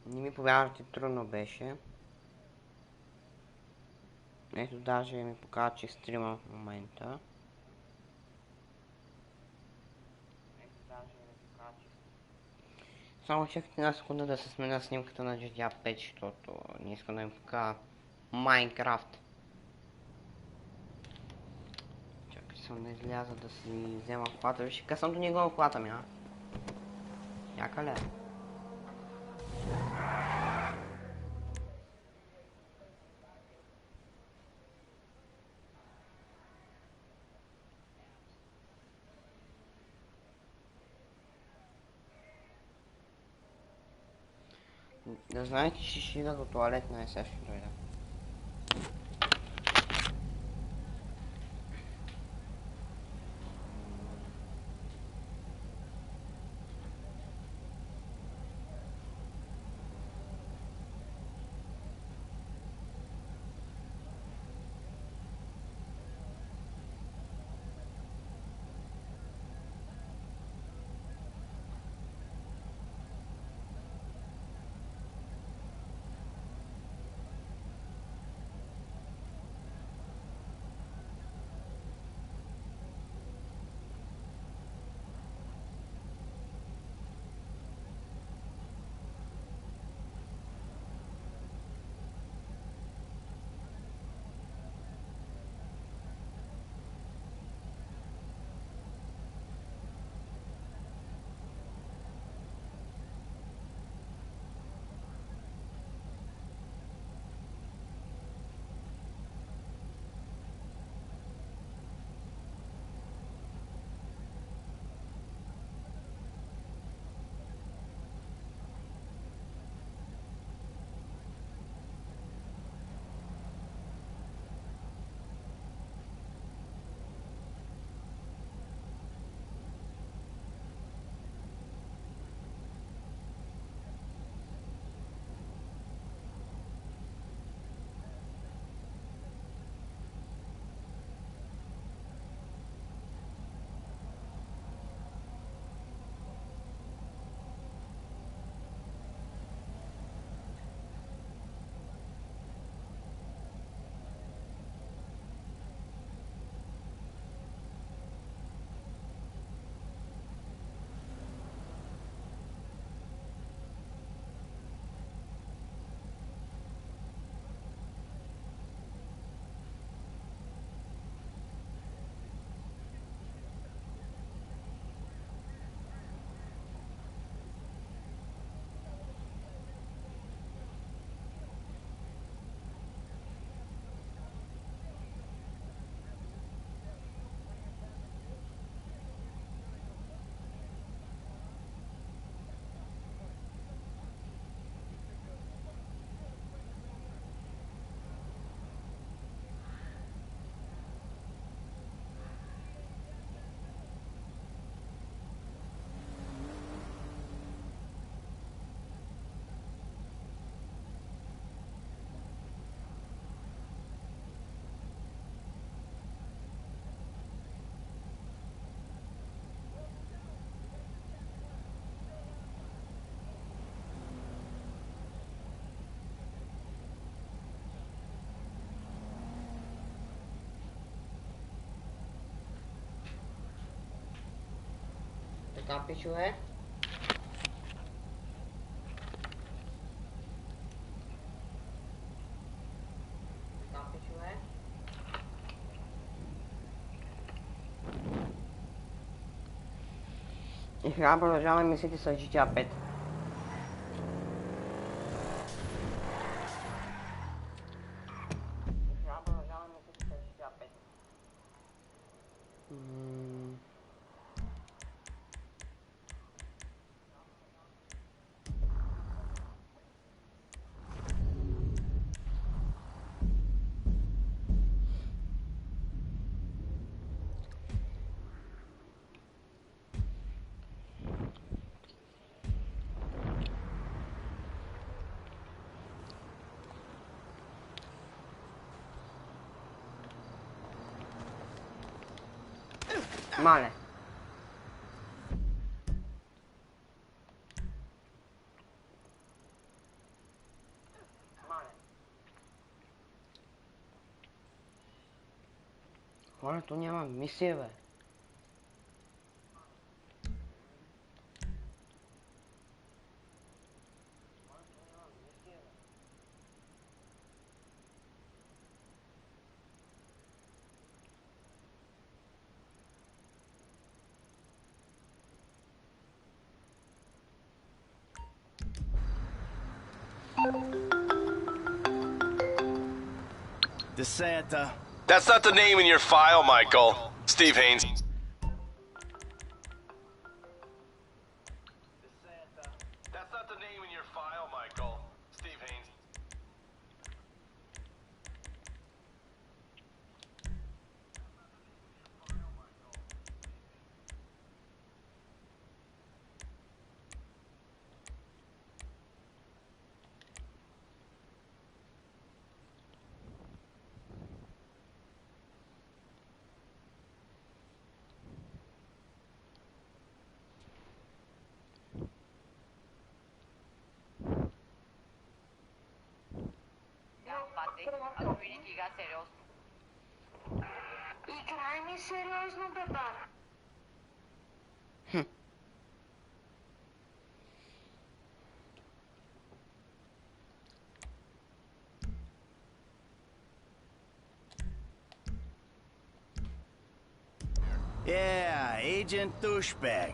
Не ми повярвате, трудно беше. Ето даже ми показва, че стрима в момента. Само чакайте една секунда да се сменя снимката на GTA 5, защото не искам да ми покажа Майнкрафт. Чакай съм да изляза да си взема колата. Виж, късам до него в колата ми, а? Яка ли? Да знаете, че ще ида до туалетна и сега ще дойда. Така, пичове. Така, пичове. И сега продължаваме мислите с GTA 5. Мале. Моля, tu няма мисия, бе. DeSanta. That's not the name in your file, Michael. Steve Haynes. That's not the name in your file, Michael. Steve Haynes. Играй ми сериозно, бе, баба. Yeah, Agent Douchebag.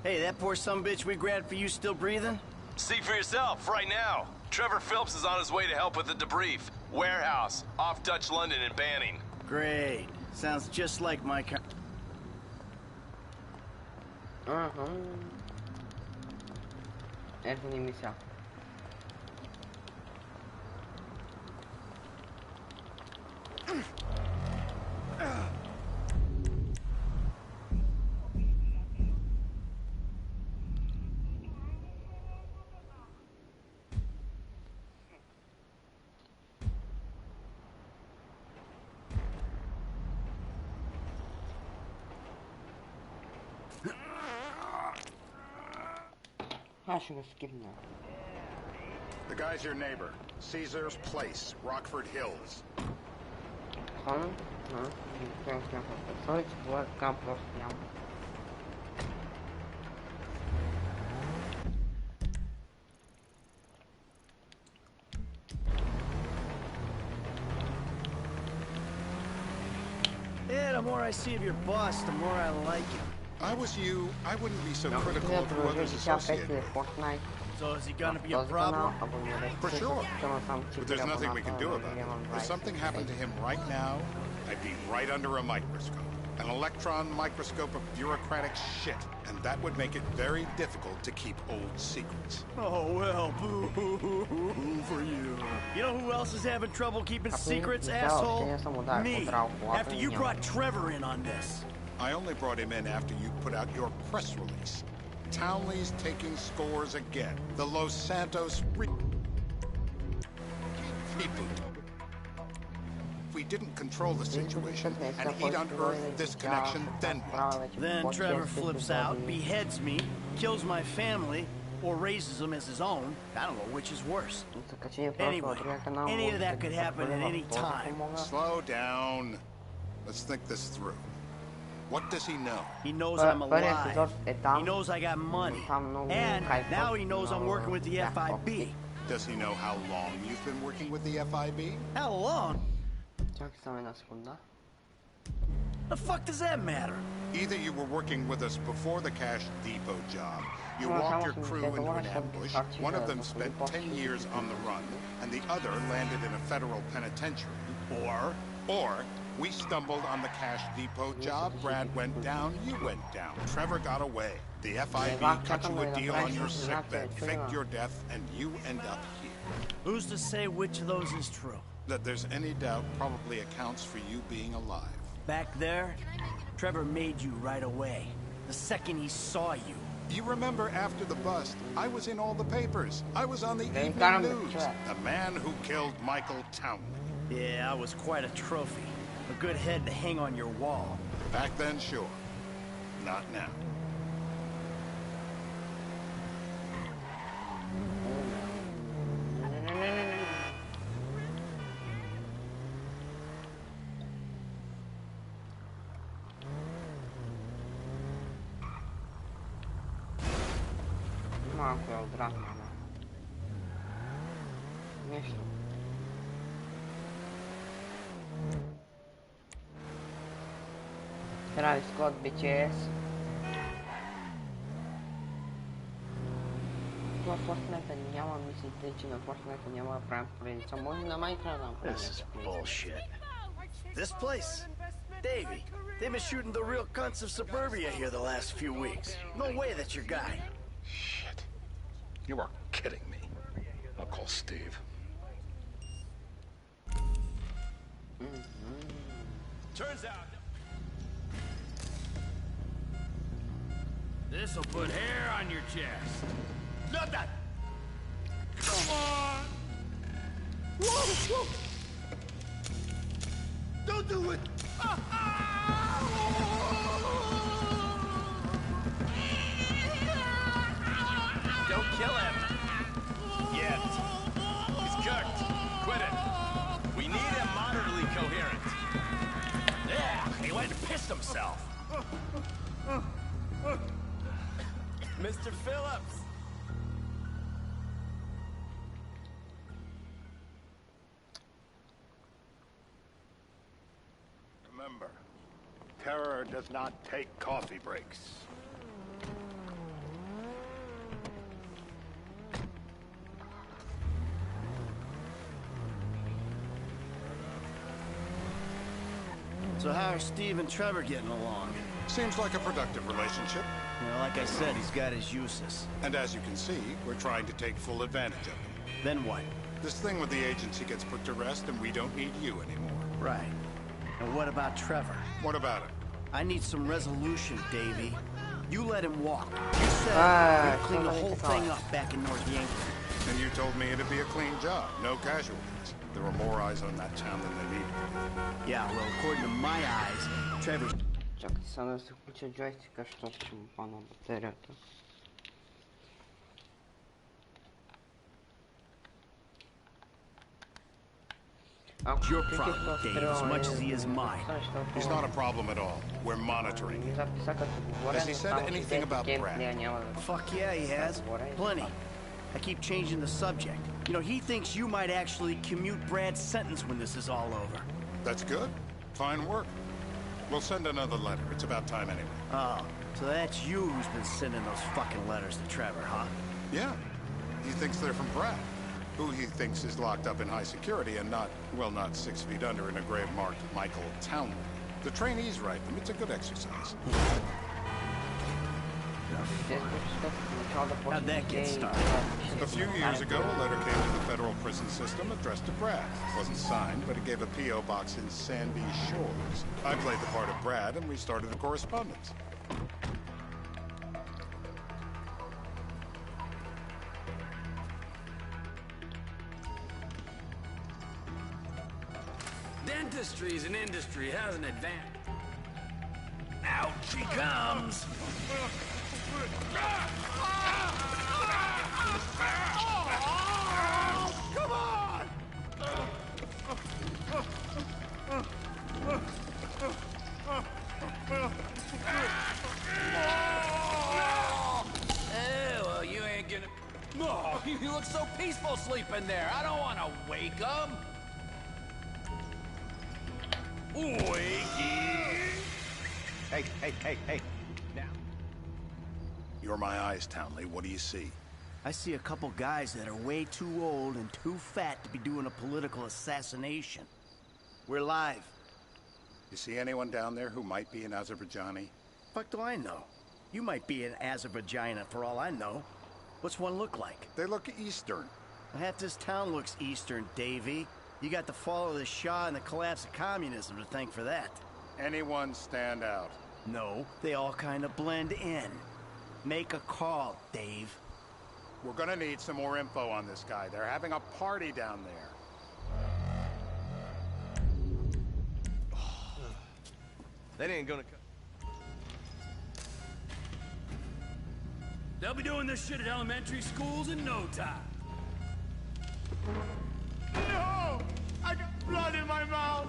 Hey, that poor sumbitch we grabbed for you still breathing? See for yourself, right now. Trevor Phillips is on his way to help with the debrief. Warehouse, off Dutch London and Banning. Great. Sounds just like my kind. Es una misión. I should have skipped now. The guy's your neighbor. Caesar's Place, Rockford Hills. Yeah, the more I see of your boss, the more I like him. If I was you, I wouldn't be so critical of who others associated with. So is he gonna be a problem? For sure. But there's nothing we can do about it. If something happened to him right now, I'd be right under a microscope. An electron microscope of bureaucratic shit. And that would make it very difficult to keep old secrets. Oh, well, boo-hoo-hoo-hoo for you. You know who else is having trouble keeping secrets, asshole? Me. After you brought Trevor in on this. I only brought him in after you put out your press release. Townley's taking scores again. The Los Santos people. If we didn't control the situation and he'd unearthed this connection, then what? Then Trevor flips out, beheads me, kills my family, or raises them as his own. I don't know which is worse. Anyway, any of that could happen at any time. Slow down. Let's think this through. What does he know? He knows I'm alive. He knows I got money. And now he knows I'm working with the FIB. Does he know how long you've been working with the FIB? How long? The fuck does that matter? Either you were working with us before the Cash Depot job, you walked your crew into an ambush, one of them spent 10 years on the run, and the other landed in a federal penitentiary. Or we stumbled on the Cash Depot job, Brad went down, you went down. Trevor got away. The FIB cut you a deal on your sickbed, faked your death, and you end up here. Who's to say which of those is true? That there's any doubt probably accounts for you being alive. Back there, Trevor made you right away. The second he saw you. You remember after the bust, I was in all the papers. I was on the evening news. The man who killed Michael Townley. Yeah, I was quite a trophy. A good head to hang on your wall. Back then, sure. Not now. Малко е обратно, ама. Нещо. Travis Scott, BTS. Това Fortnite няма, мислите, че на Fortnite няма да правим поредица. Може на Minecraft да направим. This is bullshit. This place? Davey, they've been shooting the real cunts of suburbia here the last few weeks. No way that's your guy. Shit. You are kidding me. I'll call Steve. Turns out... This'll put hair on your chest. Not that! Come on! Whoa! Whoa! Don't do it! Don't kill him. Yet. He's cooked. Quit it. We need him moderately coherent. Yeah, he went and pissed himself. Mr. Phillips! Remember, terror does not take coffee breaks. So how are Steve and Trevor getting along? Seems like a productive relationship. You know, like I said, he's got his uses. And as you can see, we're trying to take full advantage of him. Then what? This thing with the agency gets put to rest and we don't need you anymore. Right. And what about Trevor? What about it? I need some resolution, Davey. You let him walk. You said we'd clean the whole thing up back in North Yankton. And you told me it'd be a clean job, no casualties. There were more eyes on that town than there needed to be. Yeah, well, according to my eyes, Trevor's... Чакай само да се включа джойстика, защото ще му падна батерията. your problem, Dave, as much as he is mine. He's not a problem at all. We're monitoring him. Has he said anything about Brad? Fuck yeah, he has. Plenty. I keep changing the subject. You know, he thinks you might actually commute Brad's sentence when this is all over. That's good. Fine work. We'll send another letter. It's about time anyway. Oh, so that's you who's been sending those fucking letters to Trevor, huh? Yeah. He thinks they're from Brad, who he thinks is locked up in high security and not, well, not 6 feet under in a grave marked Michael Townley. The trainees write them. It's a good exercise. How'd that get started? A few years ago, a letter came to the federal prison system addressed to Brad. It wasn't signed, but it gave a P.O. box in Sandy Shores. I played the part of Brad, and we started a correspondence. Dentistry's an industry, has an advantage. Out she comes! Come on! Well, you ain't gonna... No, you look so peaceful sleeping there. I don't want to wake him. Wakey! Hey. Now. You're my eyes, Townley. What do you see? I see a couple guys that are way too old and too fat to be doing a political assassination. We're live. You see anyone down there who might be an Azerbaijani? Fuck do I know? You might be an Azerbaijani for all I know. What's one look like? They look Eastern. Half this town looks Eastern, Davey. You got the fall of the Shah and the collapse of communism to thank for that. Anyone stand out? No, they all kind of blend in. Make a call, Dave. We're gonna need some more info on this guy. They're having a party down there. That ain't gonna come. They'll be doing this shit at elementary schools in no time. No! I got blood in my mouth!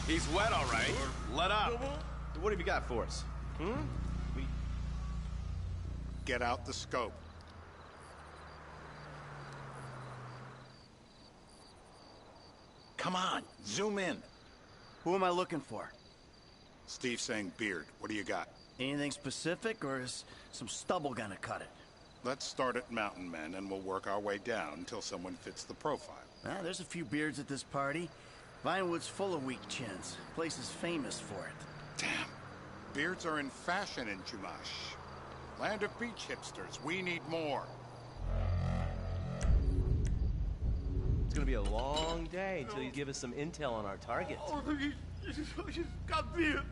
He's wet, all right. Let up. What have you got for us? Get out the scope. Come on, zoom in. Who am I looking for? Steve saying beard. What do you got? Anything specific, or is some stubble gonna cut it? Let's start at Mountain Men, and we'll work our way down until someone fits the profile. There's a few beards at this party. Vinewood's full of weak chins. Place is famous for it. Damn. Beards are in fashion in Chumash. Land of beach hipsters. We need more. It's gonna be a long day until you give us some intel on our targets. Oh, he's got beard.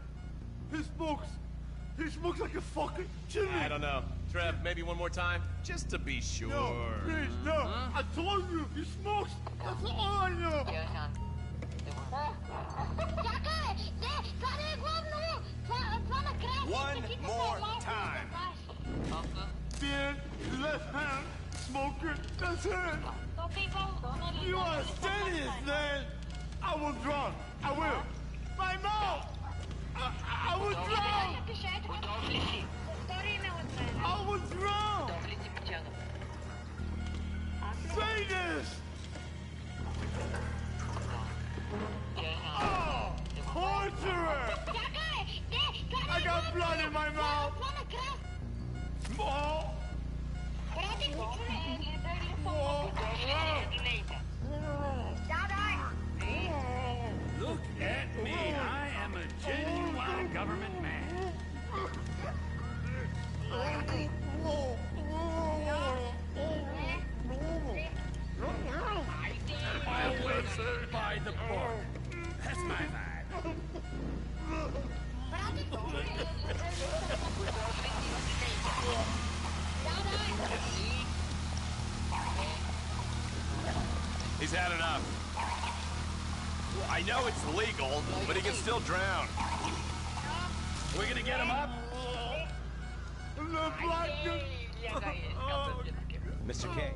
He smokes like a fucking chimney. I don't know. Trev, maybe one more time? Just to be sure. No, please, no. Huh? I told you, he smokes. That's all I know. One more time. Beard, left hand, smoker, that's it. You understand this, man? I will drown. I will. My mouth! I will drown! I will drown! Say this! Oh! Torturer! I got blood in my mouth! Oh! Look at me. I am a genuine government man. I live by the book. That's my vibe. He's had enough. I know it's legal, but he can still drown. We're gonna get him up? Mr. K.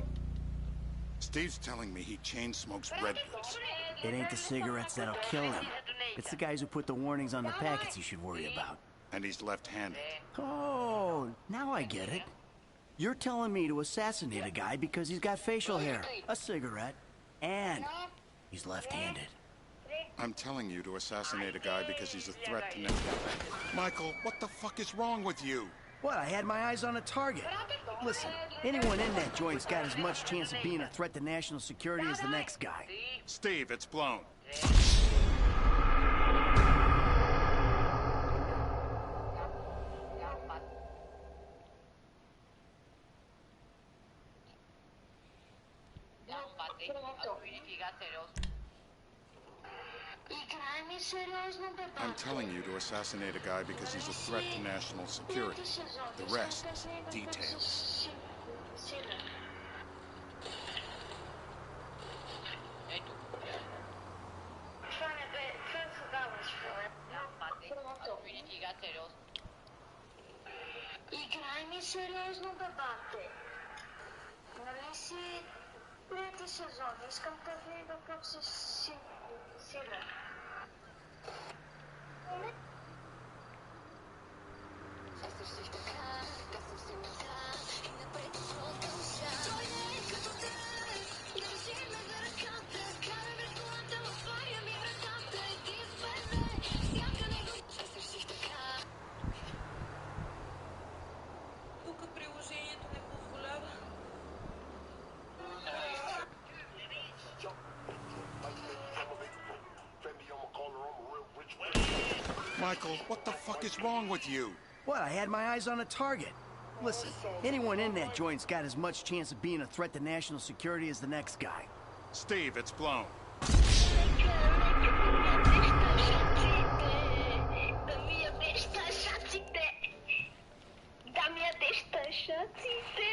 Steve's telling me he chain smokes redwoods. It ain't the cigarettes that'll kill him. It's the guys who put the warnings on the packets you should worry about. And he's left-handed. Oh, now I get it. You're telling me to assassinate a guy because he's got facial hair, a cigarette, and he's left-handed. I'm telling you to assassinate a guy because he's a threat to network. Michael, what the fuck is wrong with you? What, I had my eyes on a target. Listen, anyone in that joint's got as much chance of being a threat to national security as the next guy. Steve, it's blown. I'm telling you to assassinate a guy because he's a threat to national security. The rest, details. Играй ми сериозно, бабате. Нали си трети сезон? Искам да видя как се сила. Тук приложението не позволява. Michael, what the fuck is wrong with you? What, I had my eyes on a target. Listen, anyone in that joint's got as much chance of being a threat to national security as the next guy. Steve, it's blown.